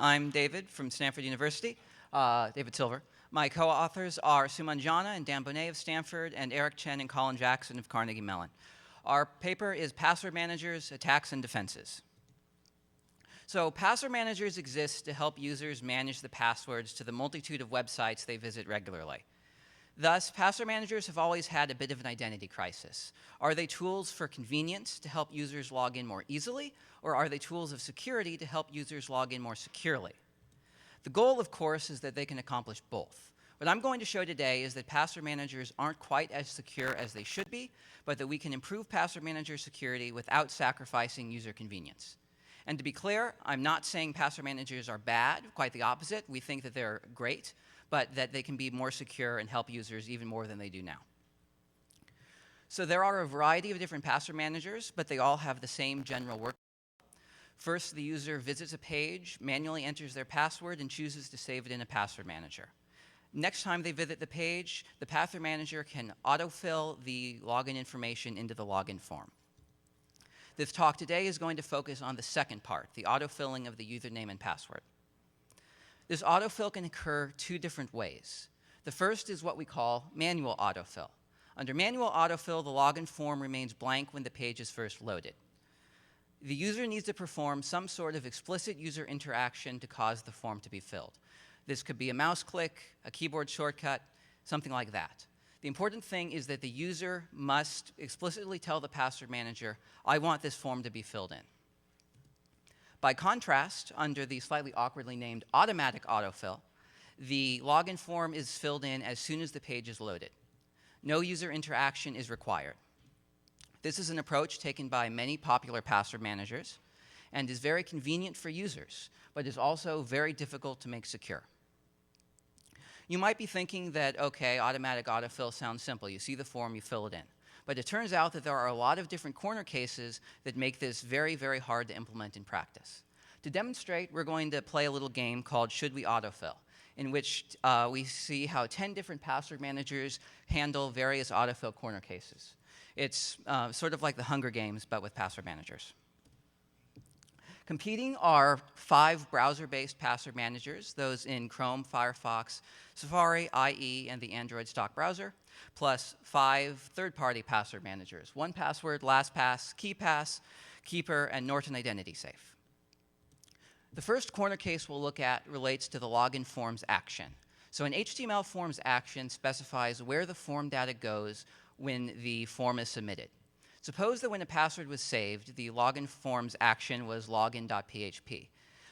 I'm David from Stanford University, David Silver. My co-authors are Suman Jana and Boneh of Stanford, and Eric Chen and Collin Jackson of Carnegie Mellon. Our paper is Password Managers, Attacks and Defenses. So password managers exist to help users manage the passwords to the multitude of websites they visit regularly. Thus, password managers have always had a bit of an identity crisis. Are they tools for convenience to help users log in more easily, or are they tools of security to help users log in more securely? The goal, of course, is that they can accomplish both. What I'm going to show today is that password managers aren't quite as secure as they should be, but that we can improve password manager security without sacrificing user convenience. And to be clear, I'm not saying password managers are bad, quite the opposite. We think that they're great, but that they can be more secure and help users even more than they do now. So there are a variety of different password managers, but they all have the same general workflow. First, the user visits a page, manually enters their password, and chooses to save it in a password manager. Next time they visit the page, the password manager can autofill the login information into the login form. This talk today is going to focus on the second part, the autofilling of the username and password. This autofill can occur two different ways. The first is what we call manual autofill. Under manual autofill, the login form remains blank when the page is first loaded. The user needs to perform some sort of explicit user interaction to cause the form to be filled. This could be a mouse click, a keyboard shortcut, something like that. The important thing is that the user must explicitly tell the password manager, I want this form to be filled in. By contrast, under the slightly awkwardly named automatic autofill, the login form is filled in as soon as the page is loaded. No user interaction is required. This is an approach taken by many popular password managers and is very convenient for users, but is also very difficult to make secure. You might be thinking that, okay, automatic autofill sounds simple. You see the form, you fill it in. But it turns out that there are a lot of different corner cases that make this very, very hard to implement in practice. To demonstrate, we're going to play a little game called Should We Autofill, in which we see how 10 different password managers handle various autofill corner cases. It's sort of like the Hunger Games, but with password managers. Competing are 5 browser-based password managers, those in Chrome, Firefox, Safari, IE, and the Android stock browser, plus 5 third-party password managers, 1Password, LastPass, KeePass, Keeper, and Norton Identity Safe. The first corner case we'll look at relates to the login form's action. So an HTML form's action specifies where the form data goes when the form is submitted. Suppose that when a password was saved, the login form's action was login.php.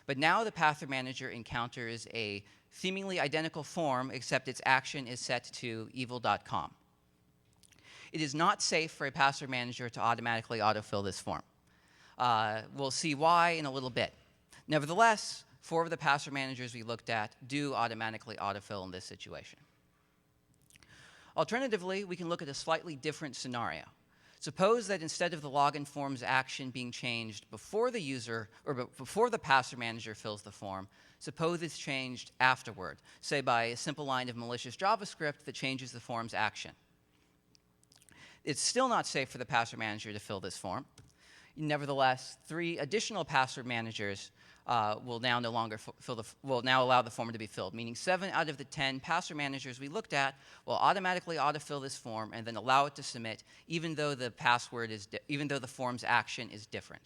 But now the password manager encounters a seemingly identical form, except its action is set to evil.com. It is not safe for a password manager to automatically autofill this form. We'll see why in a little bit. Nevertheless, 4 of the password managers we looked at do automatically autofill in this situation. Alternatively, we can look at a slightly different scenario. Suppose that instead of the login form's action being changed before the user or before the password manager fills the form, suppose it's changed afterward, say by a simple line of malicious JavaScript that changes the form's action. It's still not safe for the password manager to fill this form. Nevertheless, 3 additional password managers will now allow the form to be filled, meaning 7 out of the 10 password managers we looked at will automatically autofill this form and then allow it to submit, even though the form's action is different.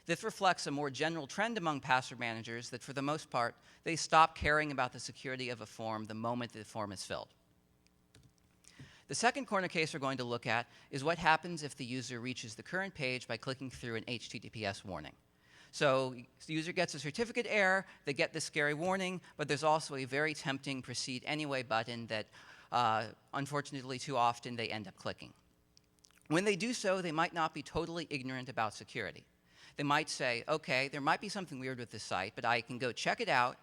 This reflects a more general trend among password managers that, for the most part, they stop caring about the security of a form the moment the form is filled. The second corner case we're going to look at is what happens if the user reaches the current page by clicking through an HTTPS warning. So the user gets a certificate error, they get this scary warning, but there's also a very tempting Proceed Anyway button that, unfortunately, too often they end up clicking. When they do so, they might not be totally ignorant about security. They might say, okay, there might be something weird with this site, but I can go check it out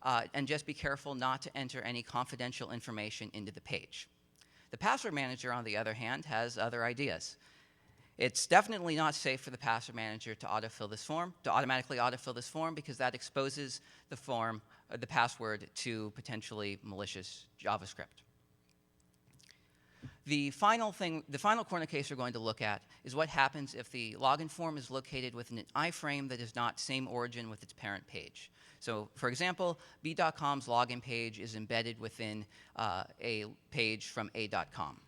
and just be careful not to enter any confidential information into the page. The password manager, on the other hand, has other ideas. It's definitely not safe for the password manager to automatically autofill this form, because that exposes the password to potentially malicious JavaScript. The final corner case we're going to look at is what happens if the login form is located within an iframe that is not same origin with its parent page. So, for example, B.com's login page is embedded within a page from A.com.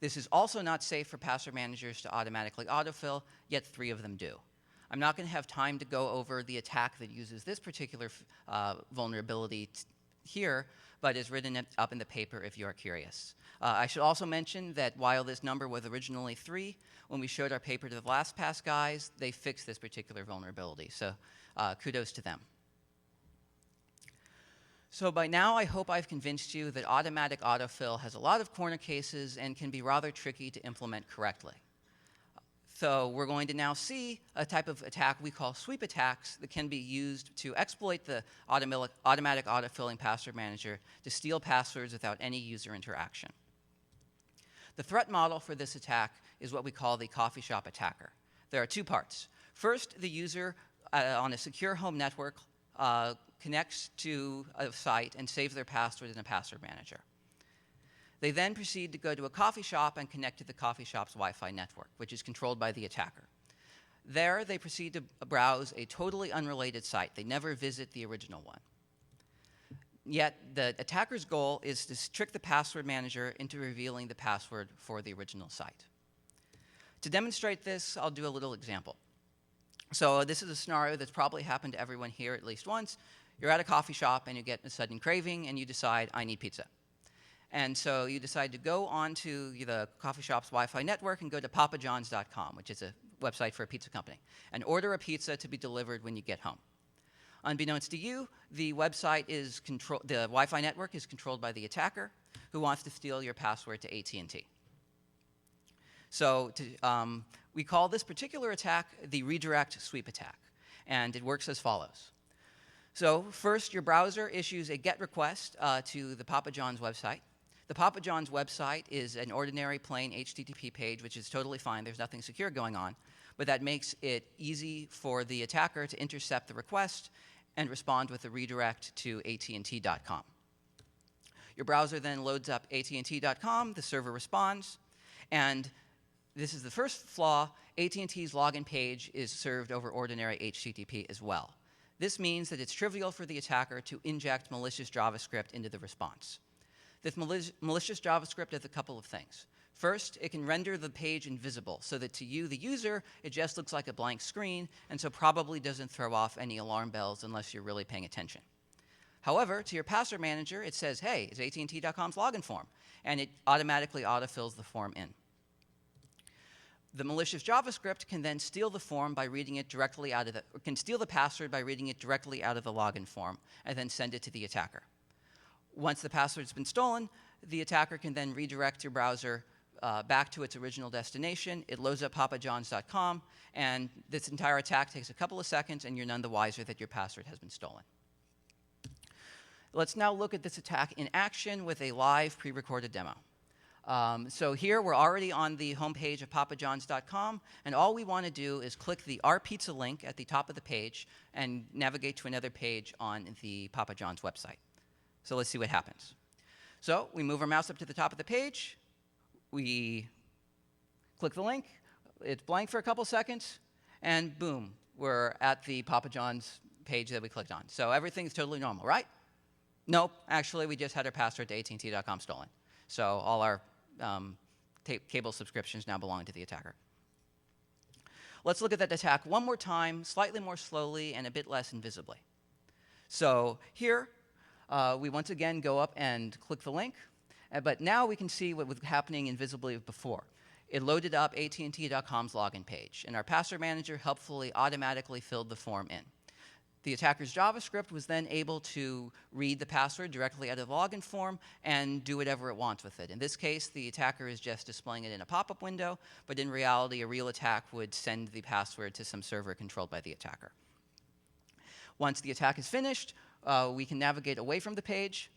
This is also not safe for password managers to automatically autofill, yet 3 of them do. I'm not going to have time to go over the attack that uses this particular vulnerability here, but is written up in the paper if you are curious. I should also mention that while this number was originally 3, when we showed our paper to the LastPass guys, they fixed this particular vulnerability. So kudos to them. So by now, I hope I've convinced you that automatic autofill has a lot of corner cases and can be rather tricky to implement correctly. So we're going to now see a type of attack we call sweep attacks that can be used to exploit the automatic autofilling password manager to steal passwords without any user interaction. The threat model for this attack is what we call the coffee shop attacker. There are 2 parts. First, the user on a secure home network connects to a site and saves their password in a password manager. They then proceed to go to a coffee shop and connect to the coffee shop's Wi-Fi network, which is controlled by the attacker. There, they proceed to browse a totally unrelated site. They never visit the original one. Yet, the attacker's goal is to trick the password manager into revealing the password for the original site. To demonstrate this, I'll do a little example. So this is a scenario that's probably happened to everyone here at least once. You're at a coffee shop and you get a sudden craving and you decide, I need pizza. And so you decide to go onto the coffee shop's Wi-Fi network and go to papajohns.com, which is a website for a pizza company, and order a pizza to be delivered when you get home. Unbeknownst to you, the Wi-Fi network is controlled by the attacker who wants to steal your password to AT&T. So we call this particular attack the redirect sweep attack, and it works as follows. So first, your browser issues a GET request to the Papa John's website. The Papa John's website is an ordinary plain HTTP page, which is totally fine. There's nothing secure going on. But that makes it easy for the attacker to intercept the request and respond with a redirect to AT&T.com. Your browser then loads up AT&T.com. The server responds. And this is the first flaw. AT&T's login page is served over ordinary HTTP as well. This means that it's trivial for the attacker to inject malicious JavaScript into the response. This malicious JavaScript does a couple of things. First, it can render the page invisible so that to you, the user, it just looks like a blank screen, and so probably doesn't throw off any alarm bells unless you're really paying attention. However, to your password manager, it says, hey, it's AT&T.com's login form, and it automatically autofills the form in. The malicious JavaScript can then steal the form by reading it directly out of can steal the password by reading it directly out of the login form and then send it to the attacker. Once the password's been stolen, the attacker can then redirect your browser back to its original destination. It loads up papajohns.com, and this entire attack takes a couple of seconds, and you're none the wiser that your password has been stolen. Let's now look at this attack in action with a live pre-recorded demo. So here we're already on the homepage of papajohns.com, and all we want to do is click the Our Pizza link at the top of the page and navigate to another page on the Papa John's website. So let's see what happens. So we move our mouse up to the top of the page. We click the link. It's blank for a couple seconds, and boom, we're at the Papa John's page that we clicked on. So everything's totally normal, right? Nope, actually, we just had our password to AT&T.com stolen. So all our cable subscriptions now belong to the attacker. Let's look at that attack one more time, slightly more slowly and a bit less invisibly. So here, we once again go up and click the link, but now we can see what was happening invisibly before. It loaded up AT&T.com's login page, and our password manager helpfully automatically filled the form in. The attacker's JavaScript was then able to read the password directly out of the login form and do whatever it wants with it. In this case, the attacker is just displaying it in a pop-up window, but in reality, a real attack would send the password to some server controlled by the attacker. Once the attack is finished, we can navigate away from the page,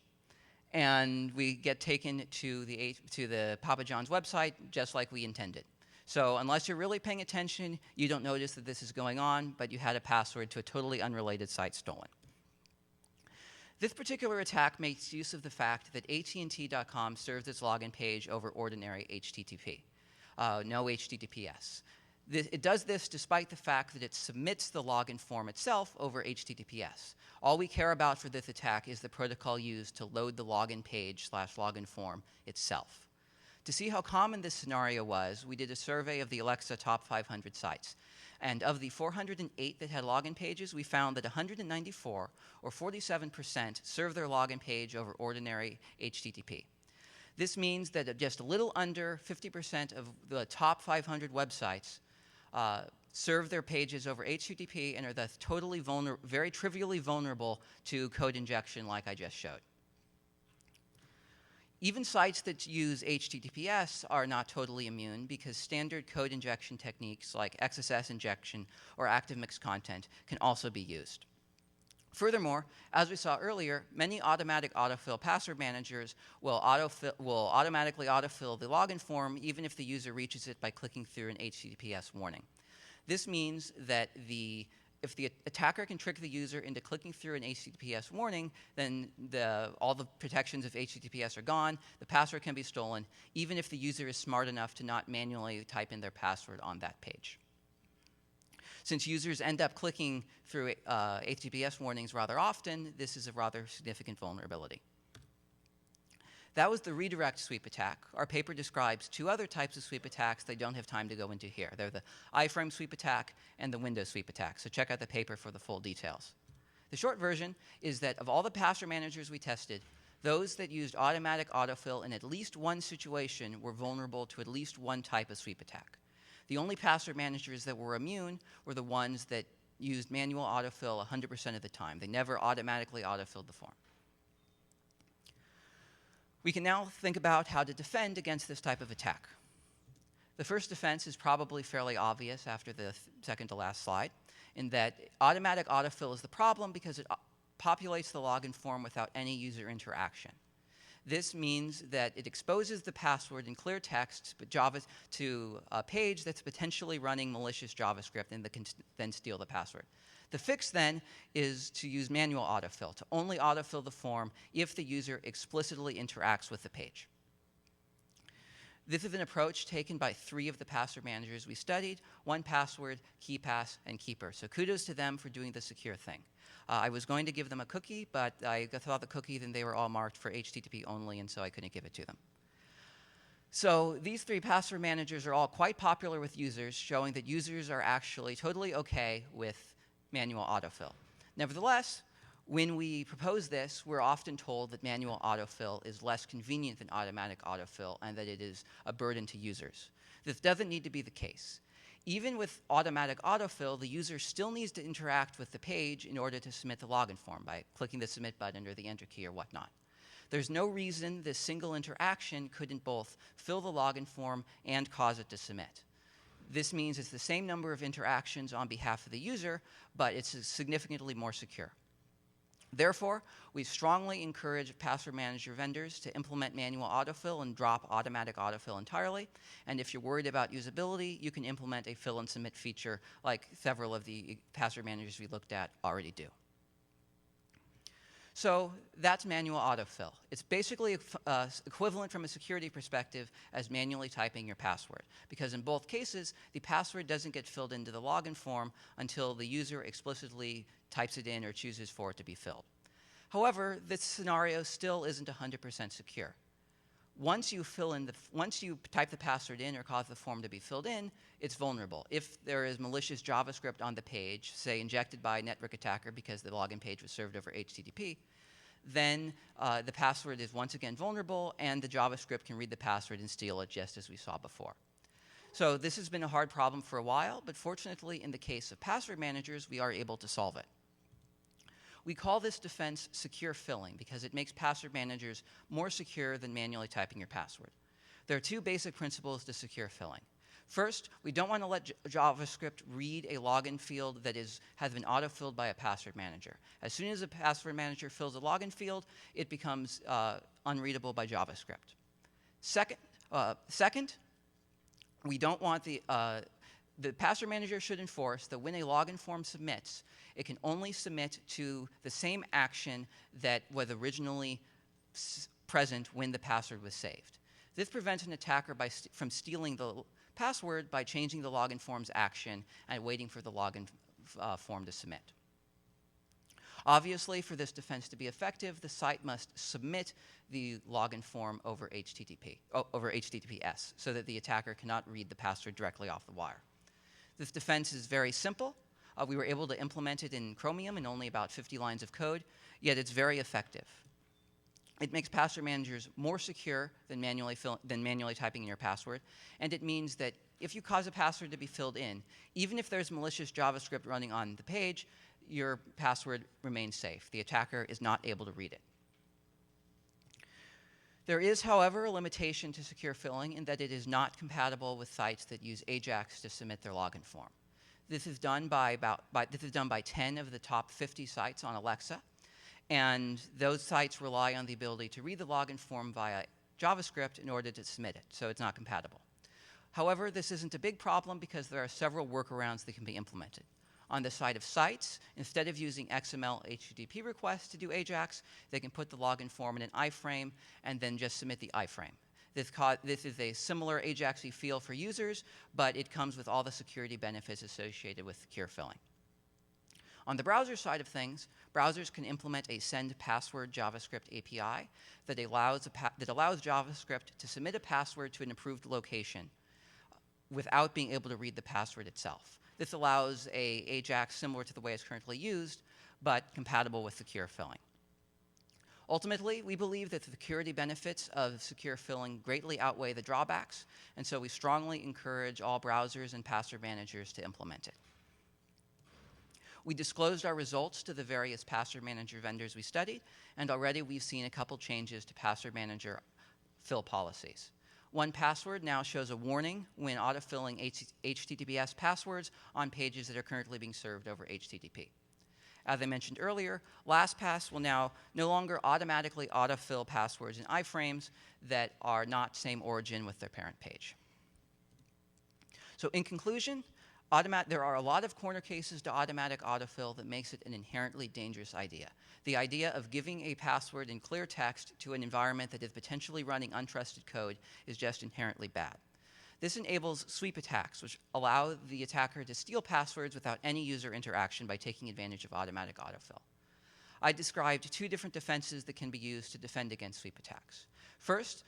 and we get taken to the Papa John's website just like we intended. So unless you're really paying attention, you don't notice that this is going on, but you had a password to a totally unrelated site stolen. This particular attack makes use of the fact that AT&T.com serves its login page over ordinary HTTP, no HTTPS. It does this despite the fact that it submits the login form itself over HTTPS. All we care about for this attack is the protocol used to load the login page / login form itself. To see how common this scenario was, we did a survey of the Alexa top 500 sites. And of the 408 that had login pages, we found that 194, or 47%, served their login page over ordinary HTTP. This means that just a little under 50% of the top 500 websites serve their pages over HTTP and are thus totally very trivially vulnerable to code injection like I just showed. Even sites that use HTTPS are not totally immune because standard code injection techniques like XSS injection or active mixed content can also be used. Furthermore, as we saw earlier, many automatic autofill password managers will automatically autofill the login form even if the user reaches it by clicking through an HTTPS warning. This means that if the attacker can trick the user into clicking through an HTTPS warning, then all the protections of HTTPS are gone, the password can be stolen, even if the user is smart enough to not manually type in their password on that page. Since users end up clicking through HTTPS warnings rather often, this is a rather significant vulnerability. That was the redirect sweep attack. Our paper describes two other types of sweep attacks that I don't have time to go into here. They're the iframe sweep attack and the window sweep attack, so check out the paper for the full details. The short version is that of all the password managers we tested, those that used automatic autofill in at least one situation were vulnerable to at least one type of sweep attack. The only password managers that were immune were the ones that used manual autofill 100% of the time. They never automatically autofilled the form. We can now think about how to defend against this type of attack. The first defense is probably fairly obvious after the second to last slide, in that automatic autofill is the problem because it populates the login form without any user interaction. This means that it exposes the password in clear text to a page that's potentially running malicious JavaScript and that can then steal the password. The fix then is to use manual autofill, to only autofill the form if the user explicitly interacts with the page. This is an approach taken by 3 of the password managers we studied: 1Password, KeePass, and Keeper. So kudos to them for doing the secure thing. I was going to give them a cookie, but I saw the cookie, then they were all marked for HTTP only, and so I couldn't give it to them. So these 3 password managers are all quite popular with users, showing that users are actually totally okay with manual autofill. Nevertheless, when we propose this, we're often told that manual autofill is less convenient than automatic autofill and that it is a burden to users. This doesn't need to be the case. Even with automatic autofill, the user still needs to interact with the page in order to submit the login form by clicking the submit button or the enter key or whatnot. There's no reason this single interaction couldn't both fill the login form and cause it to submit. This means it's the same number of interactions on behalf of the user, but it's significantly more secure. Therefore, we strongly encourage password manager vendors to implement manual autofill and drop automatic autofill entirely. And if you're worried about usability, you can implement a fill and submit feature like several of the password managers we looked at already do. So that's manual autofill. It's basically equivalent from a security perspective as manually typing your password, because in both cases, the password doesn't get filled into the login form until the user explicitly types it in or chooses for it to be filled. However, this scenario still isn't 100% secure. Once you type the password in or cause the form to be filled in, it's vulnerable. If there is malicious JavaScript on the page, say injected by a network attacker because the login page was served over HTTP, then the password is once again vulnerable and the JavaScript can read the password and steal it, just as we saw before. So this has been a hard problem for a while, but fortunately in the case of password managers, we are able to solve it. We call this defense secure filling because it makes password managers more secure than manually typing your password. There are 2 basic principles to secure filling. First, we don't want to let JavaScript read a login field that has been autofilled by a password manager. As soon as a password manager fills a login field, it becomes unreadable by JavaScript. Second, we don't want the password manager should enforce that when a login form submits, it can only submit to the same action that was originally present when the password was saved. This prevents an attacker from stealing the password by changing the login form's action and waiting for the login form to submit. Obviously, for this defense to be effective, the site must submit the login form over HTTPS, so that the attacker cannot read the password directly off the wire. This defense is very simple. We were able to implement it in Chromium in only about 50 lines of code, yet it's very effective. It makes password managers more secure than manually typing in your password, and it means that if you cause a password to be filled in, even if there's malicious JavaScript running on the page, your password remains safe. The attacker is not able to read it. There is, however, a limitation to secure filling in that it is not compatible with sites that use AJAX to submit their login form. This is done by 10 of the top 50 sites on Alexa, and those sites rely on the ability to read the login form via JavaScript in order to submit it, so it's not compatible. However, this isn't a big problem because there are several workarounds that can be implemented. On the side of sites, instead of using XML HTTP requests to do AJAX, they can put the login form in an iframe and then just submit the iframe. This is a similar AJAX-y feel for users, but it comes with all the security benefits associated with secure filling. On the browser side of things, browsers can implement a send password JavaScript API that allows JavaScript to submit a password to an approved location without being able to read the password itself. This allows a AJAX similar to the way it's currently used, but compatible with secure filling. Ultimately, we believe that the security benefits of secure filling greatly outweigh the drawbacks, and so we strongly encourage all browsers and password managers to implement it. We disclosed our results to the various password manager vendors we studied, and already we've seen a couple changes to password manager fill policies. 1Password now shows a warning when autofilling HTTPS passwords on pages that are currently being served over HTTP. As I mentioned earlier, LastPass will now no longer automatically autofill passwords in iframes that are not same origin with their parent page. So in conclusion, there are a lot of corner cases to automatic autofill that makes it an inherently dangerous idea. The idea of giving a password in clear text to an environment that is potentially running untrusted code is just inherently bad. This enables sweep attacks, which allow the attacker to steal passwords without any user interaction by taking advantage of automatic autofill. I described two different defenses that can be used to defend against sweep attacks. First,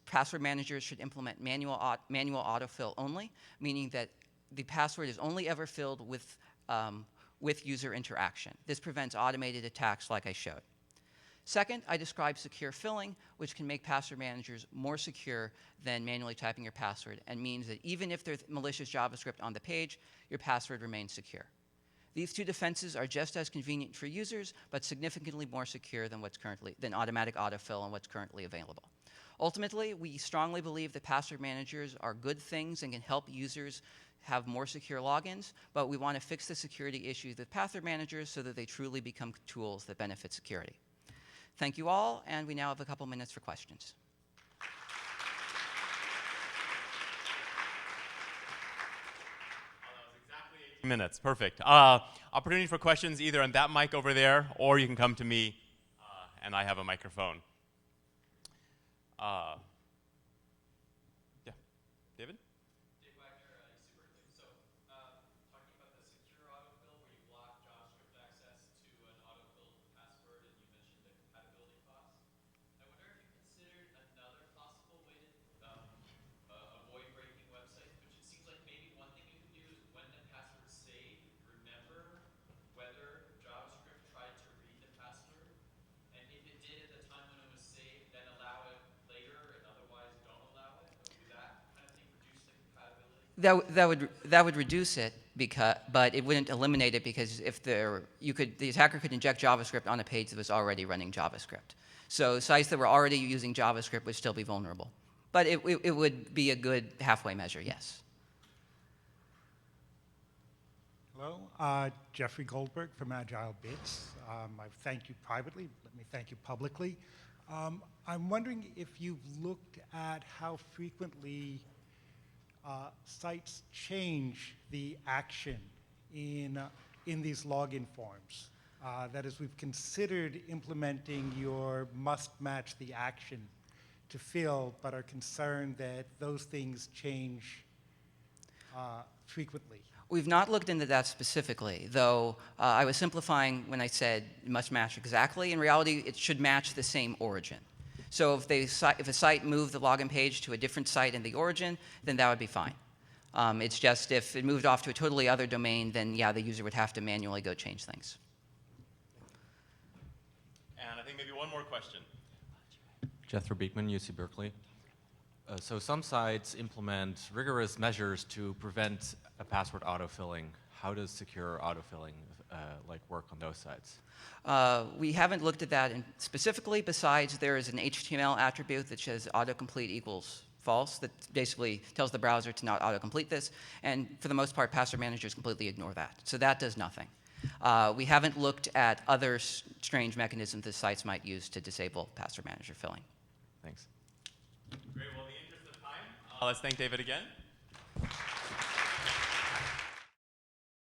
password managers should implement manual autofill only, meaning that the password is only ever filled with user interaction. This prevents automated attacks like I showed. Second, I described secure filling, which can make password managers more secure than manually typing your password and means that even if there's malicious JavaScript on the page, your password remains secure. These two defenses are just as convenient for users, but significantly more secure than automatic autofill and what's currently available. Ultimately, we strongly believe that password managers are good things and can help users have more secure logins, but we want to fix the security issues with password managers so that they truly become tools that benefit security. Thank you all, and we now have a couple minutes for questions. That was exactly 18 minutes. Perfect. Opportunity for questions either on that mic over there, or you can come to me, and I have a microphone. Yeah, David? That would reduce it, but it wouldn't eliminate it because the attacker could inject JavaScript on a page that was already running JavaScript. So sites that were already using JavaScript would still be vulnerable. But it would be a good halfway measure, yes. Hello, Jeffrey Goldberg from Agile Bits. I thank you privately. Let me thank you publicly. I'm wondering if you've looked at how frequently sites change the action in these login forms. That is, we've considered implementing your must match the action to fill, but are concerned that those things change frequently. We've not looked into that specifically, though I was simplifying when I said it must match exactly. In reality, it should match the same origin. So if a site moved the login page to a different site in the origin, then that would be fine. It's just if it moved off to a totally other domain, then yeah, the user would have to manually go change things. And I think maybe one more question. Jethro Beekman, UC Berkeley. So some sites implement rigorous measures to prevent a password autofilling. How does secure autofilling work on those sites? We haven't looked at that specifically. Besides, there is an HTML attribute that says autocomplete equals false that basically tells the browser to not autocomplete this. And for the most part, password managers completely ignore that. So that does nothing. We haven't looked at other strange mechanisms that sites might use to disable password manager filling. Thanks. Great. Well, in the interest of time, let's thank David again.